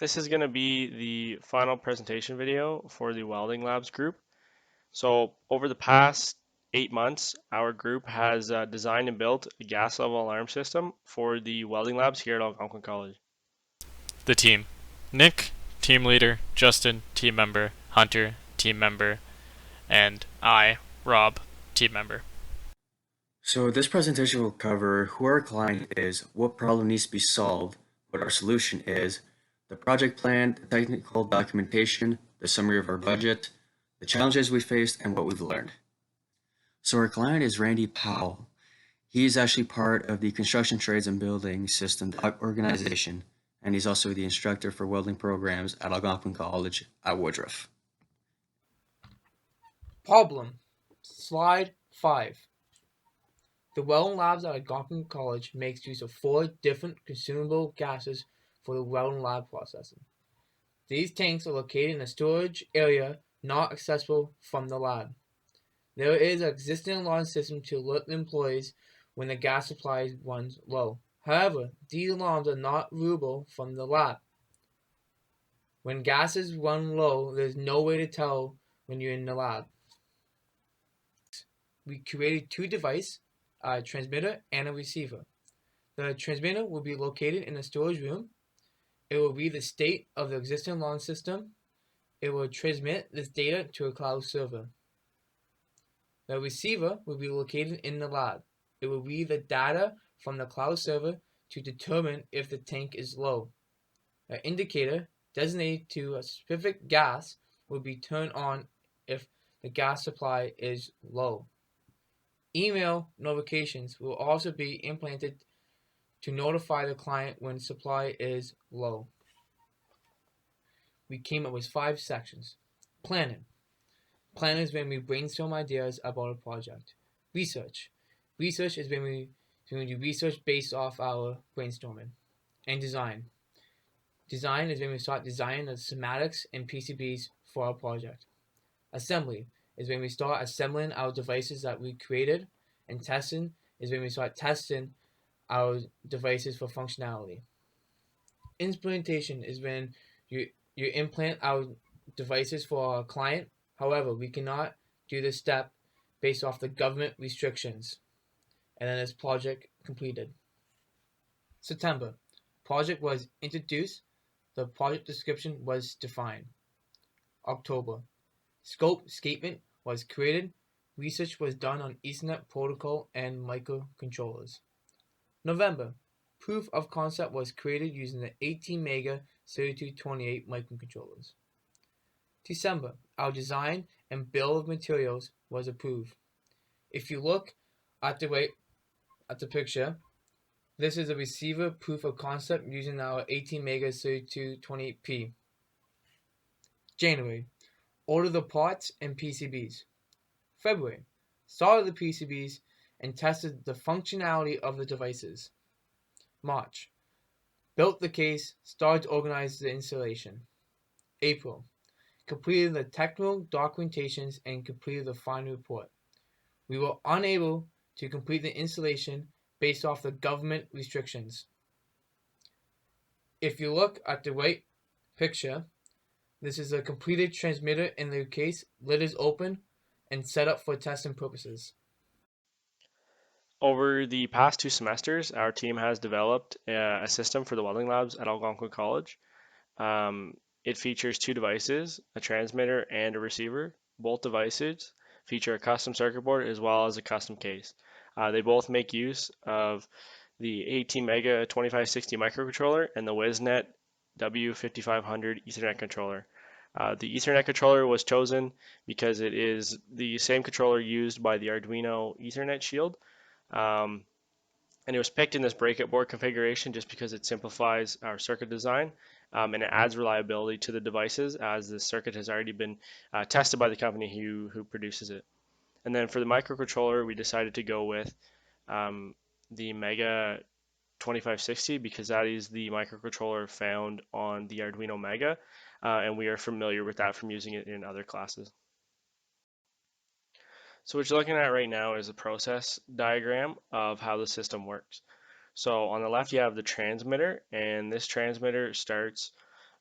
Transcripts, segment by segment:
This is going to be the final presentation video for the Welding Labs group. So over the past 8 months, our group has designed and built a gas level alarm system for the Welding Labs here at Algonquin College. The team: Nick, team leader; Justin, team member; Hunter, team member; and I, Rob, team member. So this presentation will cover who our client is, what problem needs to be solved, what our solution is, the project plan, the technical documentation, the summary of our budget, the challenges we faced, and what we've learned. So our client is Randy Powell. He's actually part of the Construction Trades and Building System organization, and he's also the instructor for welding programs at Algonquin College at Woodruff. Problem. Slide 5. The Welding Labs at Algonquin College makes use of 4 different consumable gases for the welding lab processing. These tanks are located in a storage area not accessible from the lab. There is an existing alarm system to alert the employees when the gas supply runs low. However, these alarms are not viewable from the lab. When gases run low, there is no way to tell when you're in the lab. We created 2 devices, a transmitter and a receiver. The transmitter will be located in a storage room. It will read the state of the existing alarm system. It will transmit this data to a cloud server. The receiver will be located in the lab. It will read the data from the cloud server to determine if the tank is low. An indicator designated to a specific gas will be turned on if the gas supply is low. Email notifications will also be implemented to notify the client when supply is low. We came up with 5 sections. Planning. Planning is when we brainstorm ideas about a project. Research. Research is when we do research based off our brainstorming. And design. Design is when we start designing the schematics and PCBs for our project. Assembly is when we start assembling our devices that we created, and testing is when we start testing our devices for functionality. Implementation is when you implant our devices for our client. However, we cannot do this step based off the government restrictions. And then this project completed. September. Project was introduced. The project description was defined. October. Scope statement was created. Research was done on Ethernet protocol and microcontrollers. November. Proof of concept was created using the 18 mega 3228 microcontrollers. December. Our design and bill of materials was approved. If you look at the picture, this is a receiver proof of concept using our 18 mega 3228P. January. Order the parts and PCBs. February. Started the PCBs and tested the functionality of the devices. March. Built the case, started to organize the installation. April. Completed the technical documentations and completed the final report. We were unable to complete the installation based off the government restrictions. If you look at the right picture, this is a completed transmitter in the case. Lid is open and set up for testing purposes. Over the past 2 semesters, our team has developed a system for the Welding Labs at Algonquin College. It features 2 devices, a transmitter and a receiver. Both devices feature a custom circuit board as well as a custom case. They both make use of the 18 mega 2560 microcontroller and the WIZnet W5500 Ethernet controller. The Ethernet controller was chosen because it is the same controller used by the Arduino Ethernet shield. And it was picked in this breakout board configuration just because it simplifies our circuit design, and it adds reliability to the devices as the circuit has already been tested by the company who produces it. And then for the microcontroller, we decided to go with the Mega 2560 because that is the microcontroller found on the Arduino Mega, and we are familiar with that from using it in other classes. So what you're looking at right now is a process diagram of how the system works. So on the left you have the transmitter, and this transmitter starts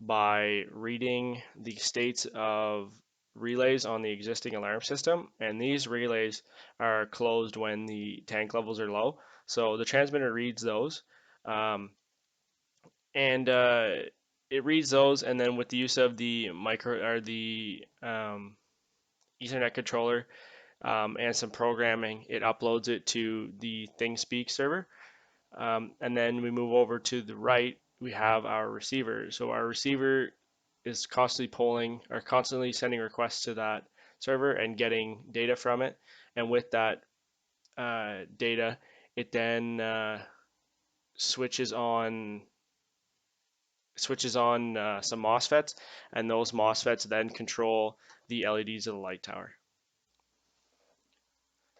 by reading the states of relays on the existing alarm system, and these relays are closed when the tank levels are low. So the transmitter reads those, um, and it reads those, and then with the use of the micro or the Ethernet controller and some programming, it uploads it to the ThingSpeak server. And then we move over to the right, we have our receiver. So our receiver is constantly polling or constantly sending requests to that server and getting data from it. And with that data, it then switches on some MOSFETs, and those MOSFETs then control the LEDs of the light tower.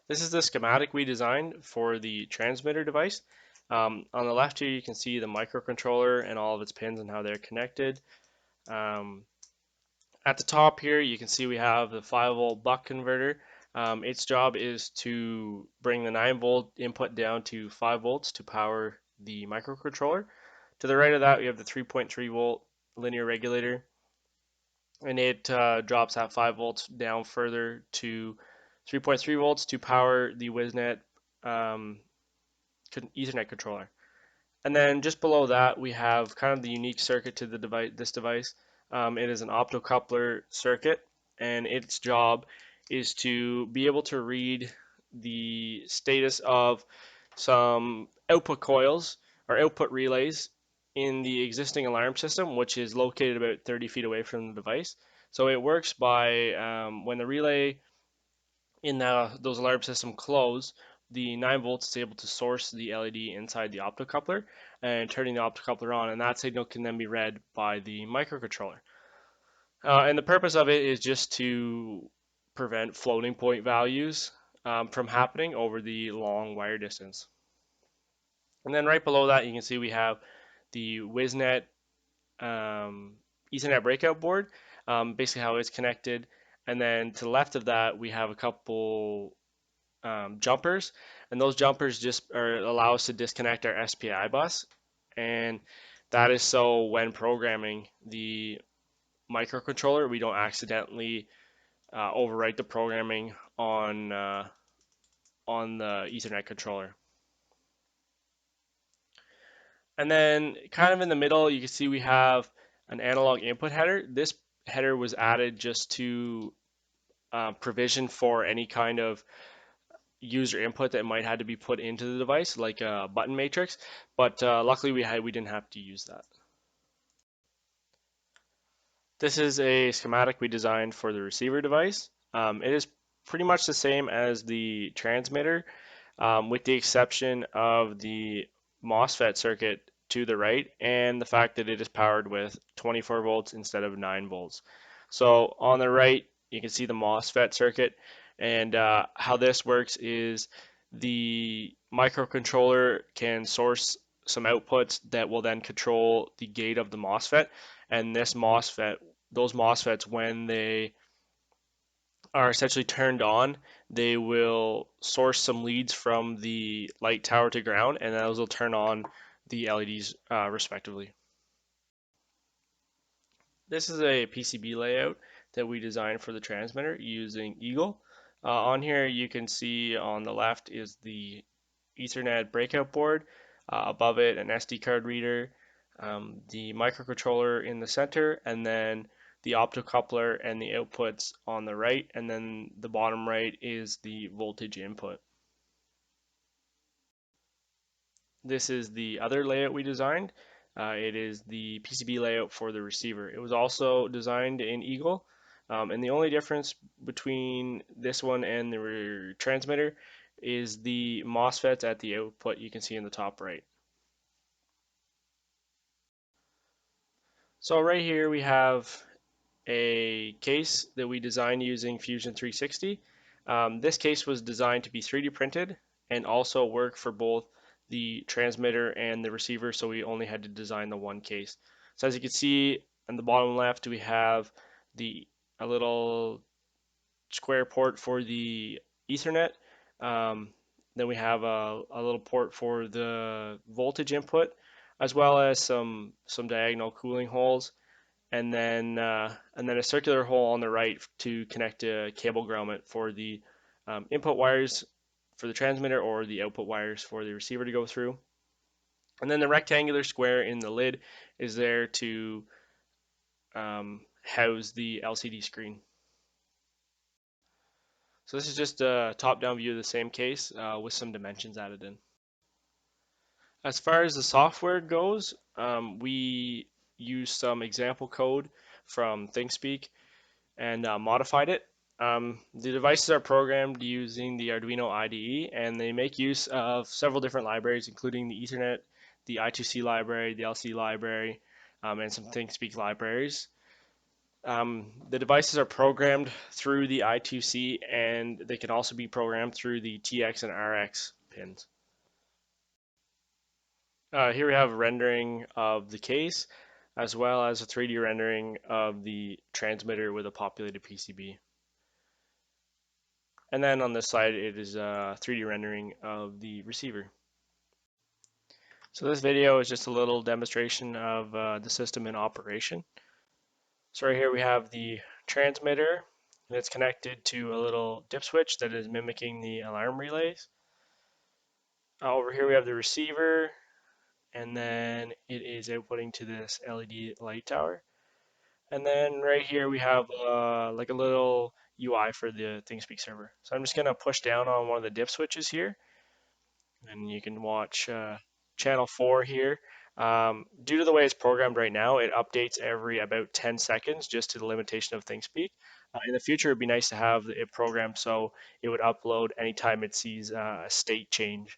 This is the schematic we designed for the transmitter device. On the left here, you can see the microcontroller and all of its pins and how they're connected. At the top here, you can see we have the 5-volt buck converter. Its job is to bring the 9-volt input down to 5 volts to power the microcontroller. To the right of that, we have the 3.3-volt linear regulator, and it drops that 5 volts down further to 3.3 volts to power the WISNet Ethernet controller. And then just below that, we have kind of the unique circuit to the device. This device, it is an optocoupler circuit, and its job is to be able to read the status of some output coils or output relays in the existing alarm system, which is located about 30 feet away from the device. So it works by when the relay in those alarm system close, the 9 volts is able to source the LED inside the optocoupler and turning the optocoupler on, and that signal can then be read by the microcontroller. And the purpose of it is just to prevent floating point values from happening over the long wire distance. And then right below that, you can see we have the WISNet Ethernet breakout board, basically how it's connected. And then to the left of that, we have a couple jumpers, and those jumpers just allow us to disconnect our SPI bus, and that is so when programming the microcontroller, we don't accidentally overwrite the programming on the Ethernet controller. And then kind of in the middle, you can see we have an analog input header. This header was added just to provision for any kind of user input that might have to be put into the device, like a button matrix, but luckily we didn't have to use that. This is a schematic we designed for the receiver device. It is pretty much the same as the transmitter, with the exception of the MOSFET circuit to the right and the fact that it is powered with 24 volts instead of 9 volts. So on the right, you can see the MOSFET circuit, and how this works is the microcontroller can source some outputs that will then control the gate of the MOSFET, and those MOSFETs, when they are essentially turned on, they will source some leads from the light tower to ground, and those will turn on the LEDs respectively. This is a PCB layout that we designed for the transmitter using Eagle. On here you can see on the left is the Ethernet breakout board, above it an SD card reader, the microcontroller in the center, and then the optocoupler and the outputs on the right, and then the bottom right is the voltage input. This is the other layout we designed. It is the PCB layout for the receiver. It was also designed in Eagle, and the only difference between this one and the transmitter is the MOSFETs at the output you can see in the top right. So right here we have a case that we designed using Fusion 360. This case was designed to be 3D printed and also work for both the transmitter and the receiver, so we only had to design the one case. So as you can see on the bottom left, we have a little square port for the Ethernet. Then we have a little port for the voltage input, as well as some diagonal cooling holes. and then a circular hole on the right to connect a cable grommet for the input wires for the transmitter or the output wires for the receiver to go through. And then the rectangular square in the lid is there to house the LCD screen. So this is just a top-down view of the same case with some dimensions added in. As far as the software goes, we used some example code from ThinkSpeak and modified it. The devices are programmed using the Arduino IDE, and they make use of several different libraries, including the Ethernet, the I2C library, the LC library, and some ThinkSpeak libraries. The devices are programmed through the I2C, and they can also be programmed through the TX and RX pins. Here we have a rendering of the case, as well as a 3D rendering of the transmitter with a populated PCB. And then on this slide, it is a 3D rendering of the receiver. So this video is just a little demonstration of the system in operation. So right here we have the transmitter, and it's connected to a little dip switch that is mimicking the alarm relays. Over here we have the receiver, and then it is outputting to this LED light tower. And then right here we have like a little UI for the ThinkSpeak server. So I'm just going to push down on one of the dip switches here, and you can watch channel 4 here. Due to the way it's programmed right now, it updates every about 10 seconds just to the limitation of ThinkSpeak. In the future, it'd be nice to have it programmed so it would upload anytime it sees a state change.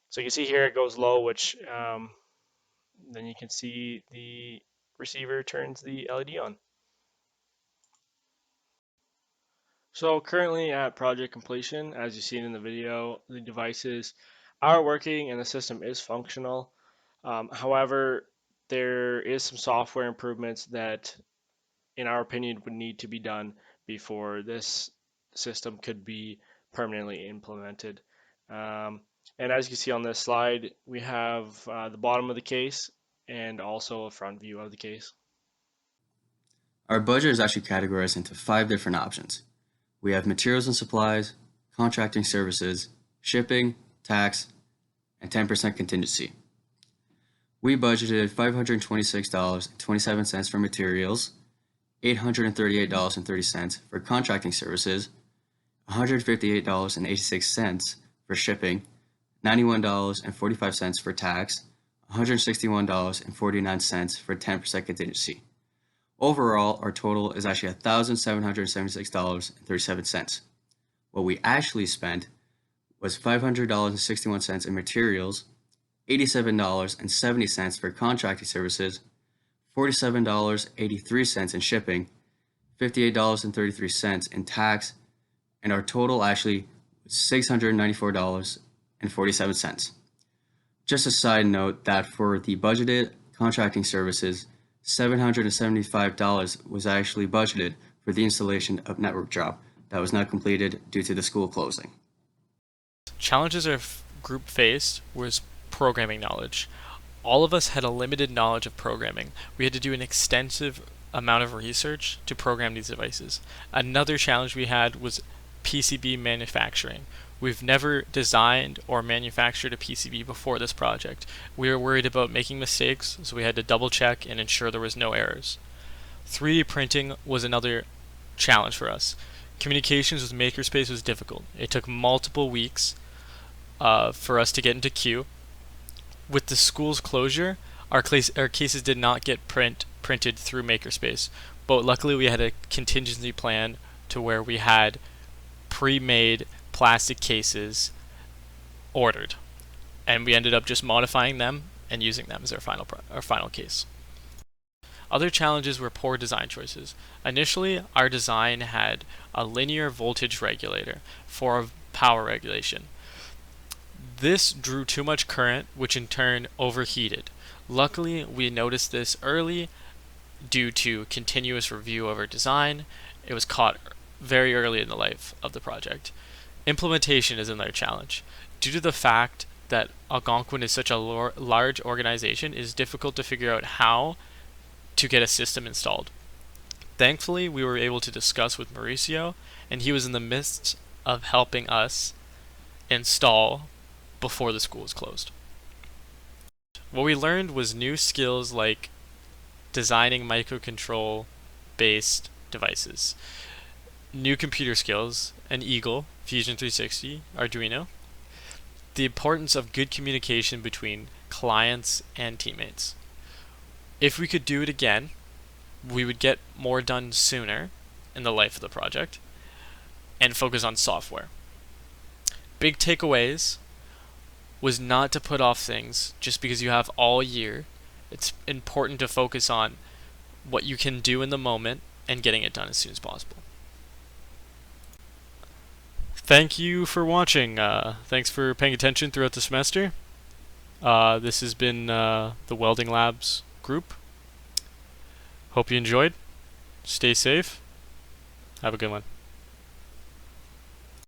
So you can see here it goes low, which then you can see the receiver turns the LED on. So currently at project completion, as you see in the video, the devices are working and the system is functional. However, there is some software improvements that, in our opinion, would need to be done before this system could be permanently implemented. And as you can see on this slide, we have the bottom of the case and also a front view of the case. Our budget is actually categorized into 5 different options. We have materials and supplies, contracting services, shipping, tax, and 10% contingency. We budgeted $526.27 for materials, $838.30 for contracting services, $158.86 for shipping, $91.45 for tax, $161.49 for 10% contingency. Overall, our total is actually $1,776.37. What we actually spent was $500.61 in materials, $87.70 for contracting services, $47.83 in shipping, $58.33 in tax, and our total actually was $694.47. Just a side note that for the budgeted contracting services, $775 was actually budgeted for the installation of network drop that was not completed due to the school closing. Challenges our group faced was programming knowledge. All of us had a limited knowledge of programming. We had to do an extensive amount of research to program these devices. Another challenge we had was PCB manufacturing. We've never designed or manufactured a PCB before this project. We were worried about making mistakes, so we had to double check and ensure there was no errors. 3D printing was another challenge for us. Communications with Makerspace was difficult. It took multiple weeks for us to get into queue. With the school's closure, our cases did not get printed through Makerspace, but luckily we had a contingency plan to where we had pre-made plastic cases ordered, and we ended up just modifying them and using them as our final case. Other challenges were poor design choices. Initially, our design had a linear voltage regulator for power regulation. This drew too much current, which in turn overheated. Luckily, we noticed this early due to continuous review of our design. It was caught very early in the life of the project. Implementation is another challenge. Due to the fact that Algonquin is such a large organization, it is difficult to figure out how to get a system installed. Thankfully, we were able to discuss with Mauricio, and he was in the midst of helping us install before the school was closed. What we learned was new skills like designing microcontrol based devices, new computer skills, an Eagle, Fusion 360, Arduino, the importance of good communication between clients and teammates. If we could do it again, we would get more done sooner in the life of the project and focus on software. Big takeaways was not to put off things just because you have all year. It's important to focus on what you can do in the moment and getting it done as soon as possible. Thank you for watching. Thanks for paying attention throughout the semester. This has been the Welding Labs group. Hope you enjoyed. Stay safe. Have a good one.